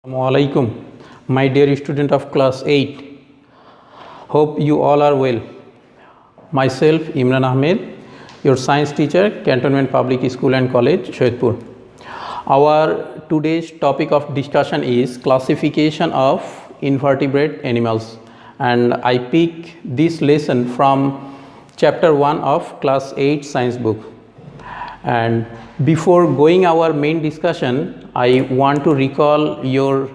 Assalamualaikum, my dear student of class 8. Hope you all are well. Myself, Imran Ahmed, your science teacher, Cantonment Public School and College, Saidpur. Our today's topic of discussion is classification of invertebrate animals, and I pick this lesson from chapter 1 of class 8 science book. And before going our main discussion, I want to recall your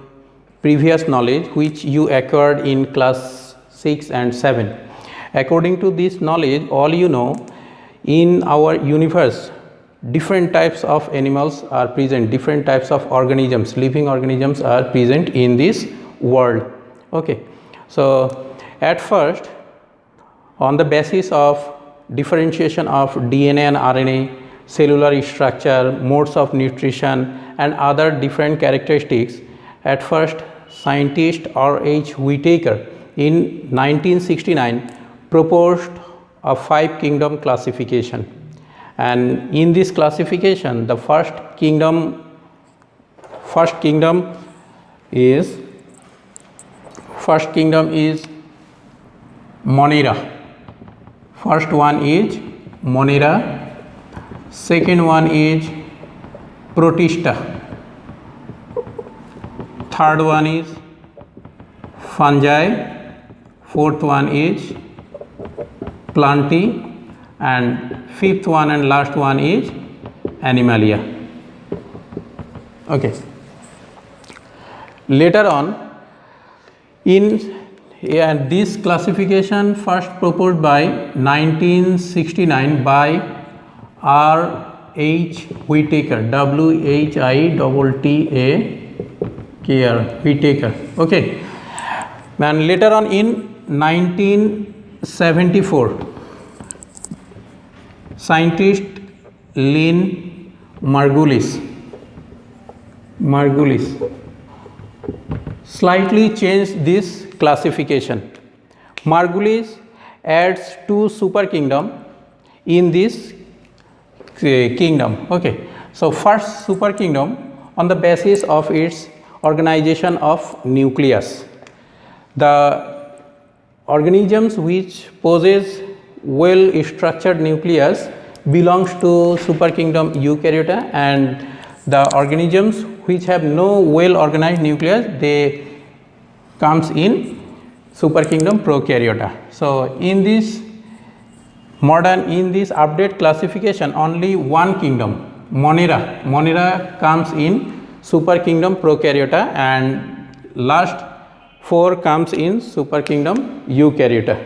previous knowledge which you acquired in class 6 and 7. According to this knowledge, all you know, in our universe different types of animals are present, different types of organisms, living organisms are present in this world. Okay, so at first, on the basis of differentiation of DNA and RNA, cellular structure, modes of nutrition and other different characteristics, at first scientist R.H. Whittaker in 1969 proposed a 5-kingdom classification, and in this classification the first kingdom is Monera. First one is Monera. Second one is Protista. Third one is fungi. Fourth one is plantae, and fifth one and last one is Animalia. Okay. Later on, this classification first proposed by 1969 by R.H. Whittaker, W-H-I-T-T-A-K-R, Whittaker. Okay. And later on in 1974, scientist Lynn Margulis slightly changed this classification. Margulis adds 2 super kingdom in this kingdom. Okay, so first super kingdom on the basis of its organization of nucleus. The organisms which possess well structured nucleus belongs to super kingdom Eukaryota, and the organisms which have no well organized nucleus, they comes in super kingdom Prokaryota. So in this update classification, only one kingdom, Monera comes in super kingdom Prokaryota, and last 4 comes in super kingdom Eukaryota.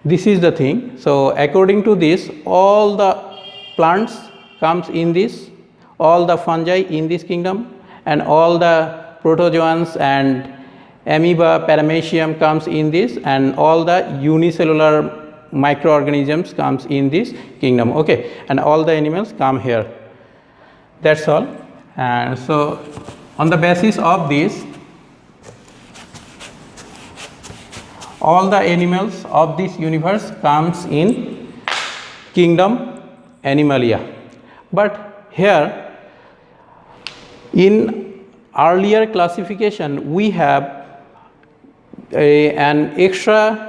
This is the thing. So according to this, all the plants comes in this, all the fungi in this kingdom, and all the protozoans and amoeba, paramecium comes in this, and all the unicellular microorganisms comes in this kingdom. Okay, and all the animals come here. That's all. And so on the basis of this, all the animals of this universe comes in kingdom Animalia. But here in earlier classification we have an extra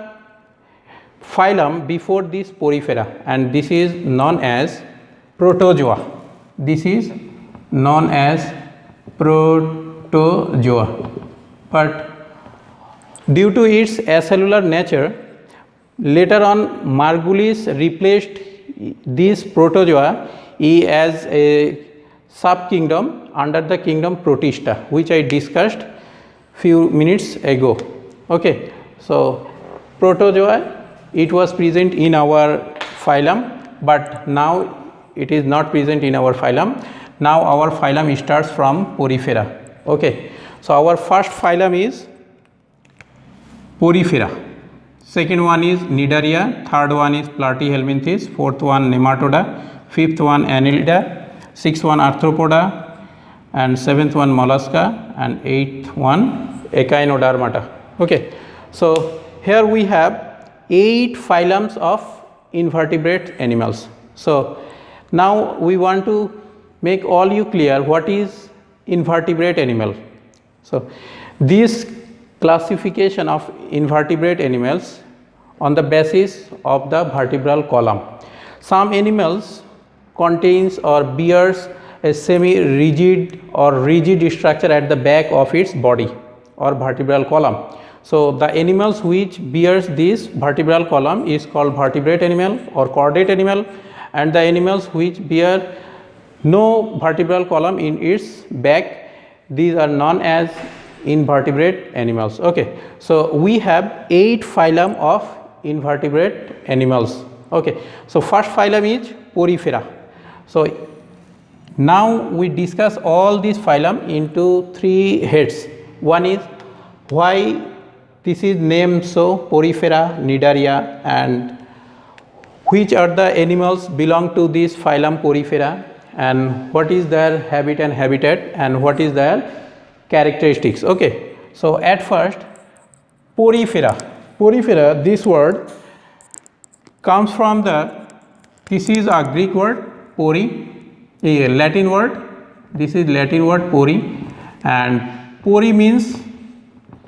phylum before this Porifera, and this is known as Protozoa. This is known as Protozoa, but due to its acellular nature, later on Margulis replaced this Protozoa as a sub-kingdom under the kingdom Protista, which I discussed few minutes ago. Okay, so Protozoa, it was present in our phylum, but now it is not present in our phylum. Now our phylum starts from Porifera. Okay, so our first phylum is Porifera, second one is Cnidaria, third one is Platyhelminthes, fourth one Nematoda, fifth one Annelida, sixth one Arthropoda, and seventh one Mollusca, and eighth one Echinodermata. Okay, so here we have 8 phylums of invertebrate animals. So now we want to make all you clear what is invertebrate animal. So this classification of invertebrate animals on the basis of the vertebral column. Some animals contains or bears a semi-rigid or rigid structure at the back of its body or vertebral column. So the animals which bears this vertebral column is called vertebrate animal or chordate animal, and the animals which bear no vertebral column in its back, these are known as invertebrate animals. Okay, so we have 8 phylum of invertebrate animals. Okay, so first phylum is Porifera. So now we discuss all these phylum into 3 heads. One is why this is named so, Porifera, Cnidaria, and which are the animals belong to this phylum Porifera, and what is their habit and habitat, and what is their characteristics. Okay, so at first Porifera. Porifera, this word comes from this is a Greek word pori, a Latin word, this is Latin word pori, and pori means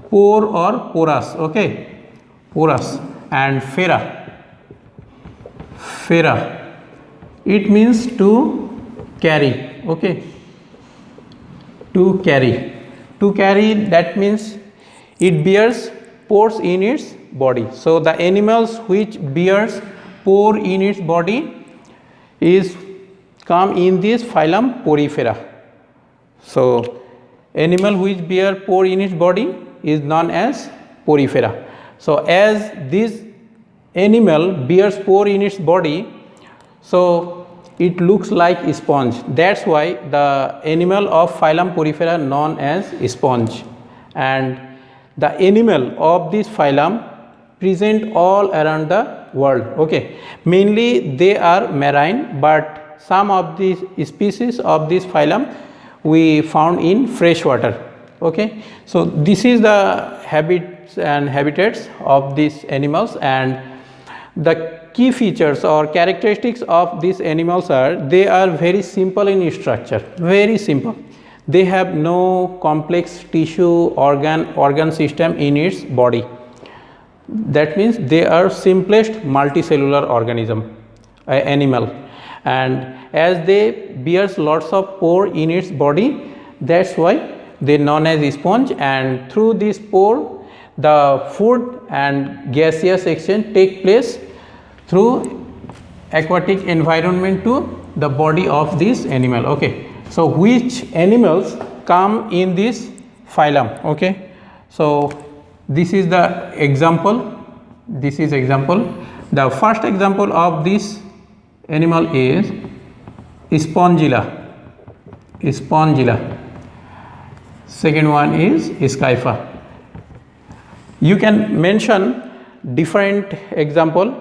pore or porous. Okay, porous, and fera, it means to carry. Okay, to carry, that means it bears pores in its body. So the animals which bears pore in its body is come in this phylum Porifera. So animal which bear pore in its body is known as Porifera. So as this animal bears pore in its body, so it looks like a sponge. That's why the animal of phylum Porifera known as sponge. And the animal of this phylum present all around the world. Okay, mainly they are marine, but some of these species of this phylum we found in fresh water. Okay, so this is the habits and habitats of these animals, and the key features or characteristics of these animals are they are very simple in structure, very simple. They have no complex tissue organ system in its body. That means they are simplest multicellular organism, animal, and as they bears lots of pore in its body, that's why they known as sponge, and through this pore the food and gaseous exchange take place through aquatic environment to the body of this animal. Okay, so which animals come in this phylum? Okay, so this is the example, the first example of this animal is Spongilla. Second one is Scypha. You can mention different example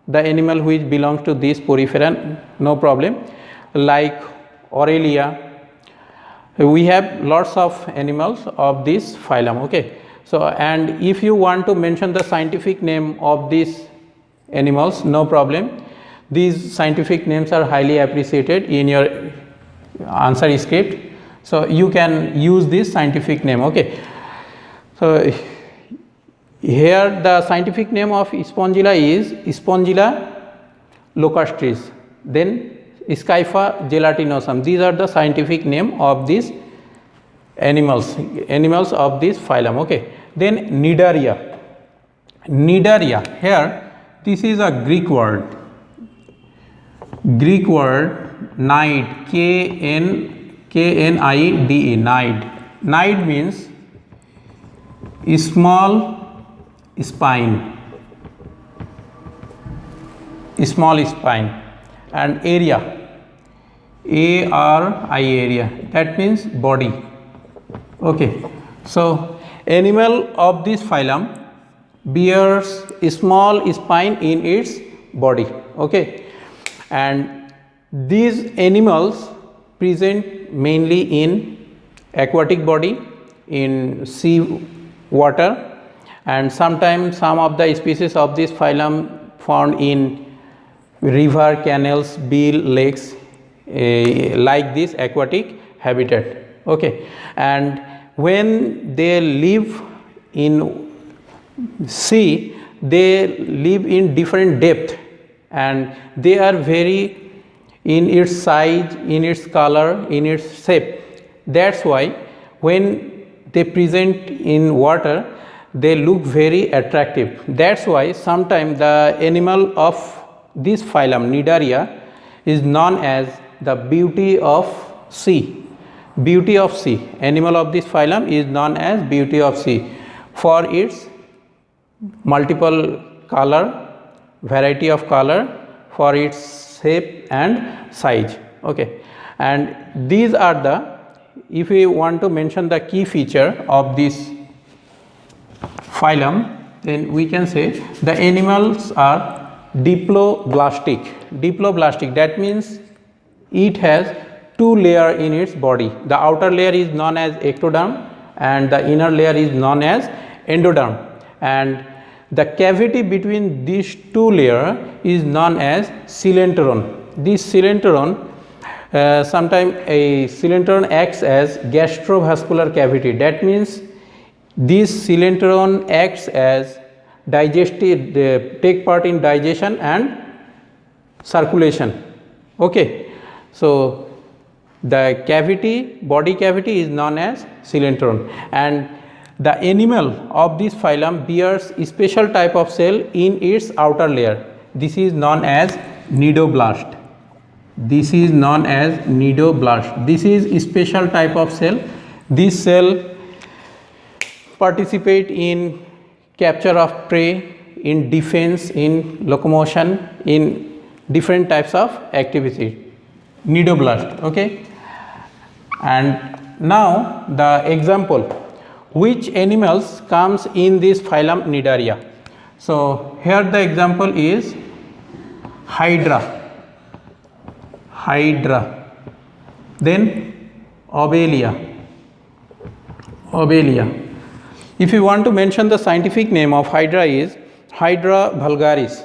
the animal which belongs to this Porifera, no problem, like Aurelia. We have lots of animals of this phylum. Okay, so and if you want to mention the scientific name of these animals, no problem, these scientific names are highly appreciated in your answer script, so you can use this scientific name. Okay, so here the scientific name of Spongilla is Spongilla locustris, then Scypha gelatinosum. These are the scientific name of these animals of this phylum. Okay, then Cnidaria. Here this is a Greek word, knide, K-N-I-D-E, knide means small spine, and area, area, that means body. Okay, so animal of this phylum bears a small spine in its body. Okay, and these animals present mainly in aquatic body, in sea water, and sometimes some of the species of this phylum found in river, canals, bill, lakes, like this aquatic habitat. Okay, and when they live in sea, they live in different depth, and they are vary in its size, in its color, in its shape. That's why when they present in water, they look very attractive. That's why sometimes the animal of this phylum Cnidaria is known as the beauty of sea. Beauty of sea. Animal of this phylum is known as beauty of sea for its multiple color, variety of color, for its shape and size. Okay, and these are the, if we want to mention the key feature of this phylum, then we can say the animals are diploblastic. Diploblastic, that means it has two layers in its body. The outer layer is known as ectoderm and the inner layer is known as endoderm, and the cavity between these two layers is known as coelenteron. This coelenteron, sometimes a coelenteron acts as gastrovascular cavity. That means this coelenteron acts as digestive, take part in digestion and circulation. Okay, so the cavity, body cavity is known as coelenteron, and the animal of this phylum bears a special type of cell in its outer layer. This is known as cnidoblast. This is known as cnidoblast. This is a special type of cell. This cell participate in capture of prey, in defense, in locomotion, in different types of activity. Cnidoblast. Okay, and now the example, which animals comes in this phylum Cnidaria. So here the example is Hydra. Then Obelia. If you want to mention the scientific name of Hydra is Hydra vulgaris.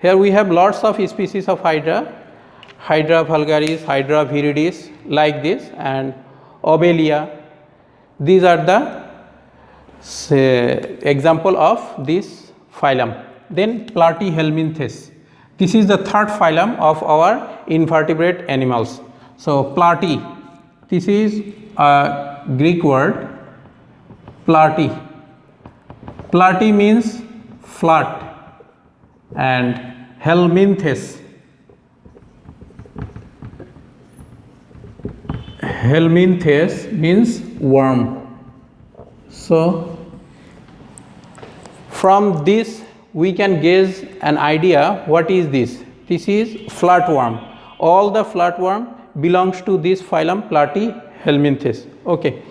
Here we have lots of species of Hydra. Hydra vulgaris, Hydra viridis, like this, and Obelia. These are the example of this phylum. Then Platyhelminthes. This is the third phylum of our invertebrate animals. So platy, this is a Greek word, platy. Platy means flat, and helminthes. Helminthes means worm. So from this we can gauge an idea what is this. This is flatworm. All the flatworm belongs to this phylum Platyhelminthes. Okay,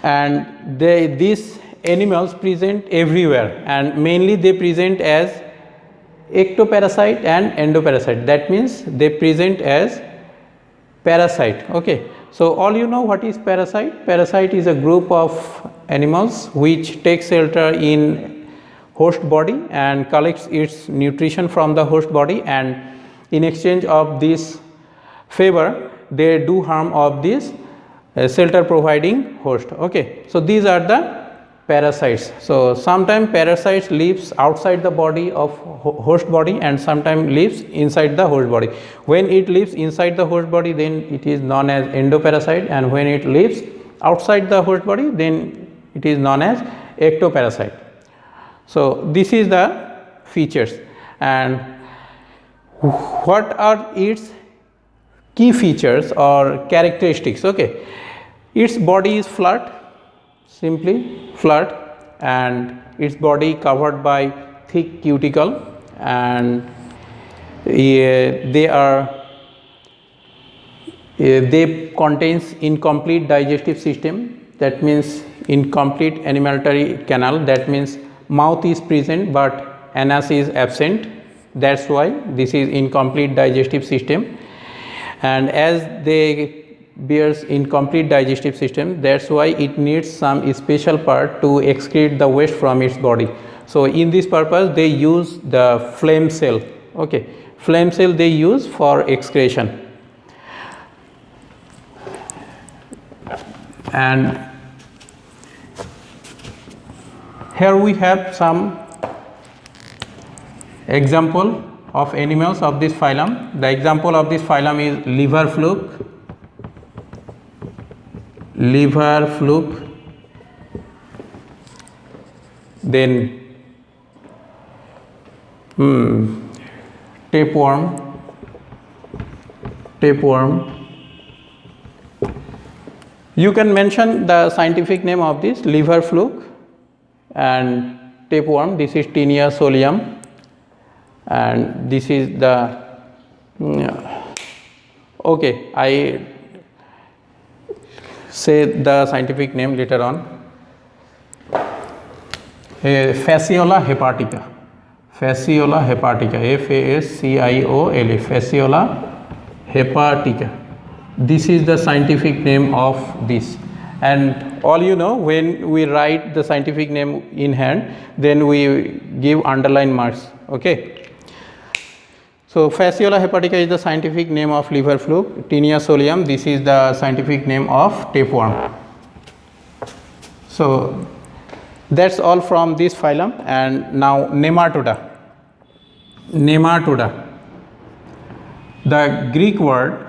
and these animals present everywhere, and mainly they present as ectoparasite and endoparasite. That means they present as parasite. Okay, so all you know what is parasite. Parasite is a group of animals which take shelter in host body and collects its nutrition from the host body, and in exchange of this favor they do harm of this shelter providing host. Okay, so these are the parasites. So sometimes parasites lives outside the body of host body and sometimes lives inside the host body. When it lives inside the host body, then it is known as endoparasite, and when it lives outside the host body, then it is known as ectoparasite. So this is the features, and what are its key features or characteristics. Okay, its body is flat, simply flat, and its body covered by thick cuticle, and they contains incomplete digestive system. That means incomplete animalary canal. That means mouth is present but anus is absent. That's why this is incomplete digestive system, and as they bears incomplete digestive system, that's why it needs some special part to excrete the waste from its body. So in this purpose they use the phlegm cell. Okay, phlegm cell they use for excretion. And Here we have some example of animals of this phylum. The example of this phylum is liver fluke, then tapeworm. You can mention the scientific name of this liver fluke and tapeworm. This is Tinea solium, and this is the okay, I say the scientific name later on. Fasciola hepatica, Fasciola, Fasciola hepatica. This is the scientific name of this. And all you know, when we write the scientific name in hand, then we give underline marks. Okay. So Fasciola hepatica is the scientific name of liver fluke. Tinea solium, this is the scientific name of tapeworm. So that's all from this phylum. And now nematoda. The Greek word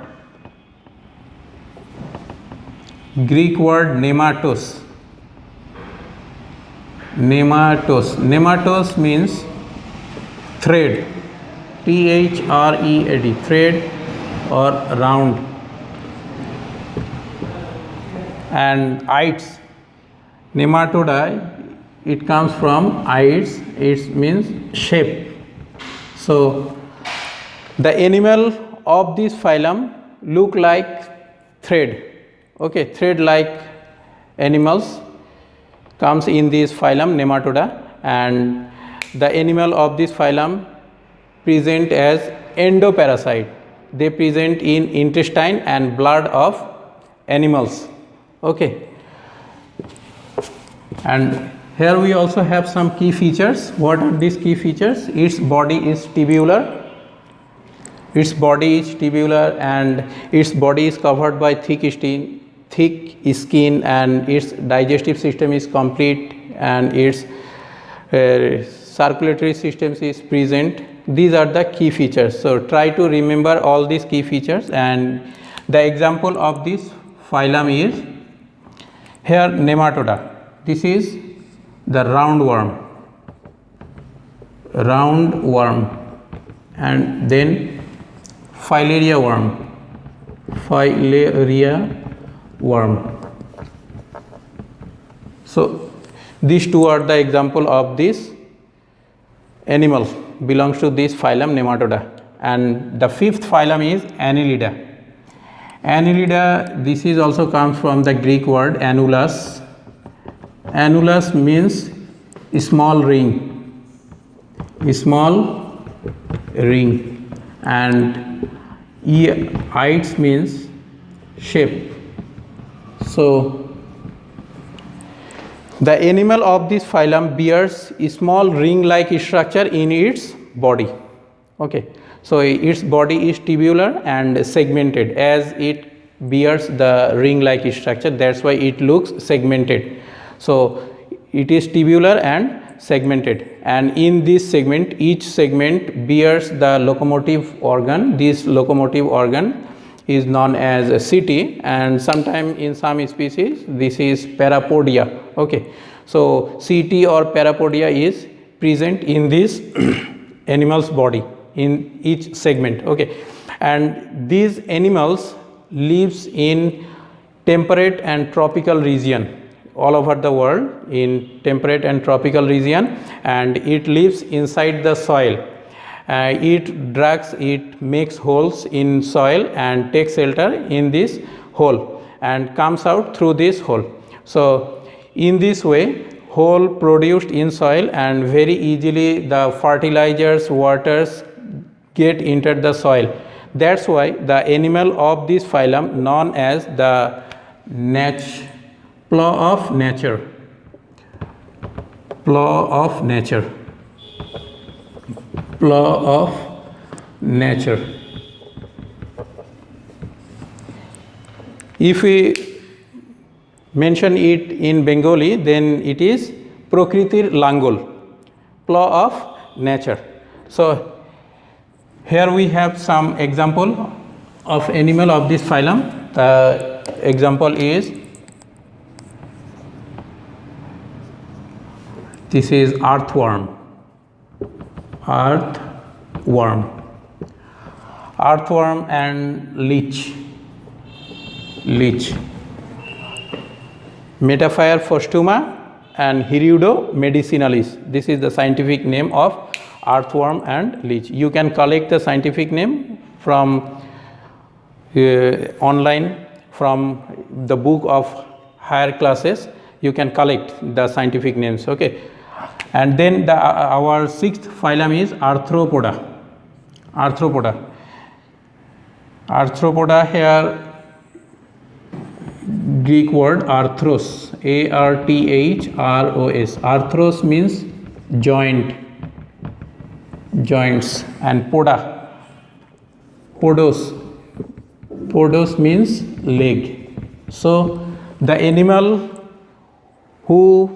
nematos. Nematos means thread, thread, thread or round. And ites, nematoda, it comes from ites, it means shape. So the animal of this phylum look like thread. Okay, thread like animals comes in this phylum nematoda, and the animal of this phylum present as endoparasite. They present in intestine and blood of animals. Okay, and here we also have some key features. What are these key features? Its body is tubular. And its body is covered by thick skin, and its digestive system is complete, and its circulatory system is present. These are the key features. So try to remember all these key features. And the example of this phylum is here nematoda. This is the roundworm, and then filaria worm. So these two are the example of this animal belongs to this phylum nematoda. And the fifth phylum is Annelida. This is also comes from the Greek word annulus. Annulus means small ring, and ites means shape. So the animal of this phylum bears a small ring-like structure in its body. Okay, so its body is tubular and segmented. As it bears the ring-like structure, that's why it looks segmented. So it is tubular and segmented, and in this segment, each segment bears the locomotive organ. This locomotive organ is known as a CT, and sometimes in some species this is parapodia. Okay, so CT or parapodia is present in this animal's body in each segment. Okay, and these animals lives in temperate and tropical region all over the world, in temperate and tropical region, and it lives inside the soil. It makes holes in soil and takes shelter in this hole and comes out through this hole. So in this way, hole produced in soil, and very easily the fertilizers, waters get entered the soil. That's why the animal of this phylum known as the Plow of nature. If we mention it in Bengali, then it is Prokritir Langol, law of nature. So here we have some example of animal of this phylum. The example is, this is earthworm. Earthworm and leech. Metaphyre Postuma and Hirudo medicinalis. This is the scientific name of earthworm and leech. You can collect the scientific name from online, from the book of higher classes. You can collect the scientific names. Okay. And then our sixth phylum is Arthropoda. Arthropoda, here Greek word arthros, ARTHROS. Arthros means joints, and podos means leg. So the animal who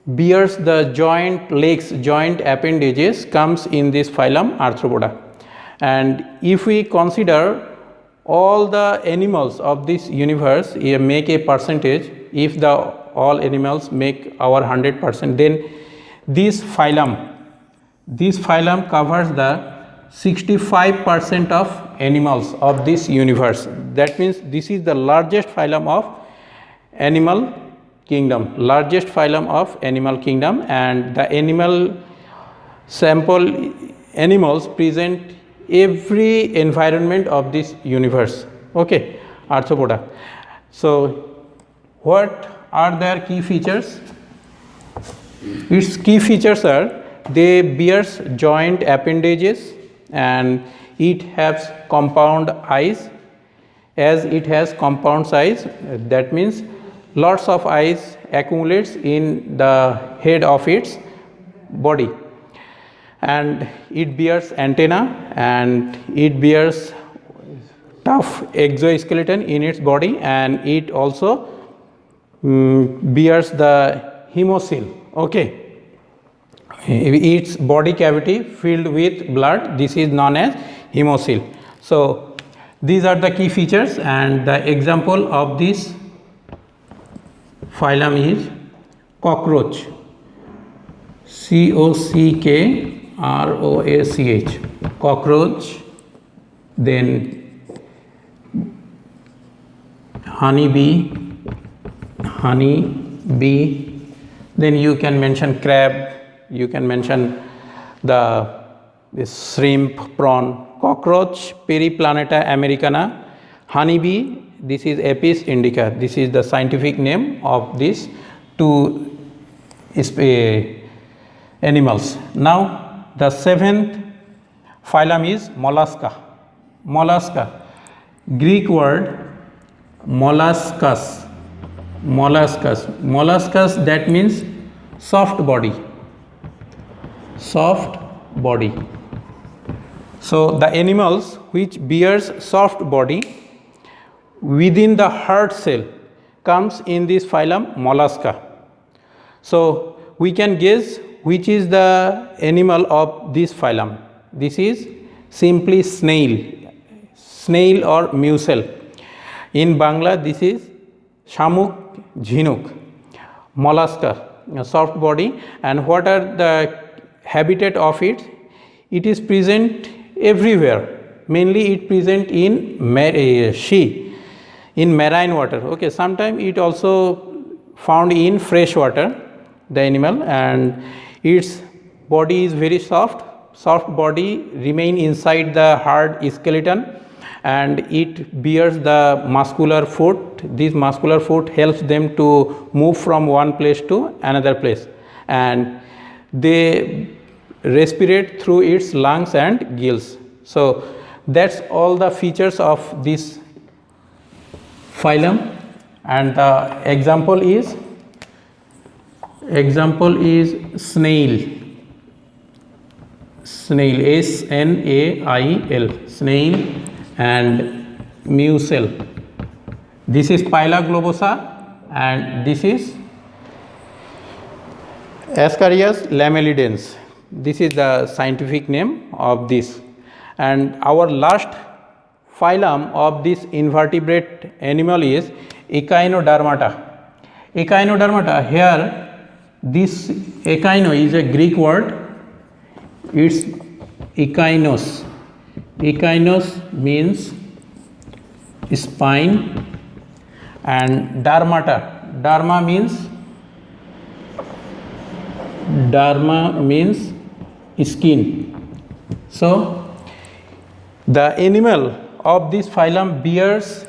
bears the joint legs, joint appendages, comes in this phylum Arthropoda. And if we consider all the animals of this universe, make a percentage, if all animals make our 100%, then this phylum covers the 65% of animals of this universe. That means this is the largest phylum of animal kingdom, and the animal sample animals present every environment of this universe. Okay, Arthropoda. So what are their key features? Its key features are, they bears joint appendages, and it has compound eyes. As it has compound eyes, that means lots of eyes accumulates in the head of its body, and it bears antenna, and it bears tough exoskeleton in its body, and it also bears the hemocoel. Okay, its body cavity filled with blood, this is known as hemocoel. So these are the key features, and the example of this phylum is cockroach, COCKROACH, cockroach. Then honeybee. Then you can mention crab, you can mention this shrimp, prawn. Cockroach, Periplaneta americana. Honeybee, this is Apis indica. This is the scientific name of these two animals. Now the seventh phylum is mollusca. Greek word molluscus, that means soft body. So the animals which bears soft body within the heart cell comes in this phylum mollusca. So we can guess which is the animal of this phylum. This is simply snail or mussel. In Bangla, this is shamuk jhinuk. Mollusca, a soft body. And what are the habitat of it? It is present everywhere. Mainly it present in in marine water. Okay, sometimes it also found in fresh water, the animal, and its body is very soft body remain inside the hard skeleton, and it bears the muscular foot. This muscular foot helps them to move from one place to another place, and they respirate through its lungs and gills. So that's all the features of this phylum. And the example is snail, SNAIL, snail, and mussel. This is Pila globosa, and this is Ascarius lamellidens. This is the scientific name of this. And our last phylum of this invertebrate animal is Echinodermata. Echinodermata, here this echino is a Greek word. It's echinos. Echinos means spine, and dermata. Derma means skin. So the animal of this phylum bears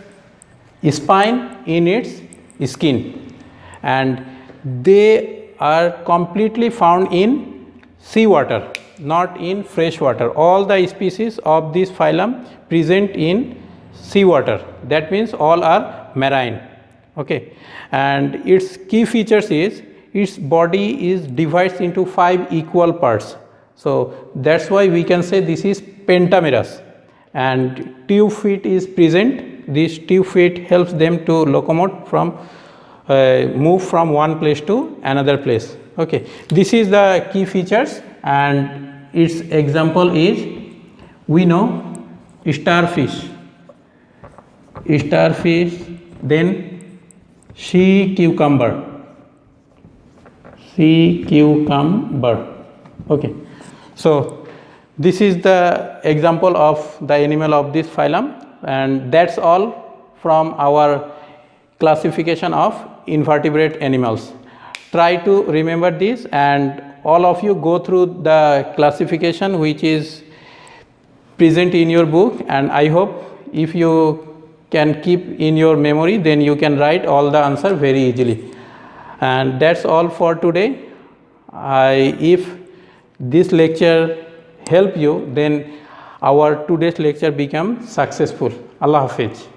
spine in its skin, and they are completely found in seawater, not in fresh water. All the species of this phylum present in seawater. That means all are marine. Okay, and its key features is its body is divided into 5 equal parts. So that's why we can say this is pentamerous, and tube feet is present. This tube feet helps them to locomote from move from one place to another place. Okay, this is the key features, and its example is, we know, starfish, then sea cucumber. Okay, so this is the example of the animal of this phylum, and that's all from our classification of invertebrate animals. Try to remember this, and all of you go through the classification which is present in your book, and I hope if you can keep in your memory, then you can write all the answer very easily. And that's all for today. If this lecture help you, then our today's lecture become successful. Allah Hafiz.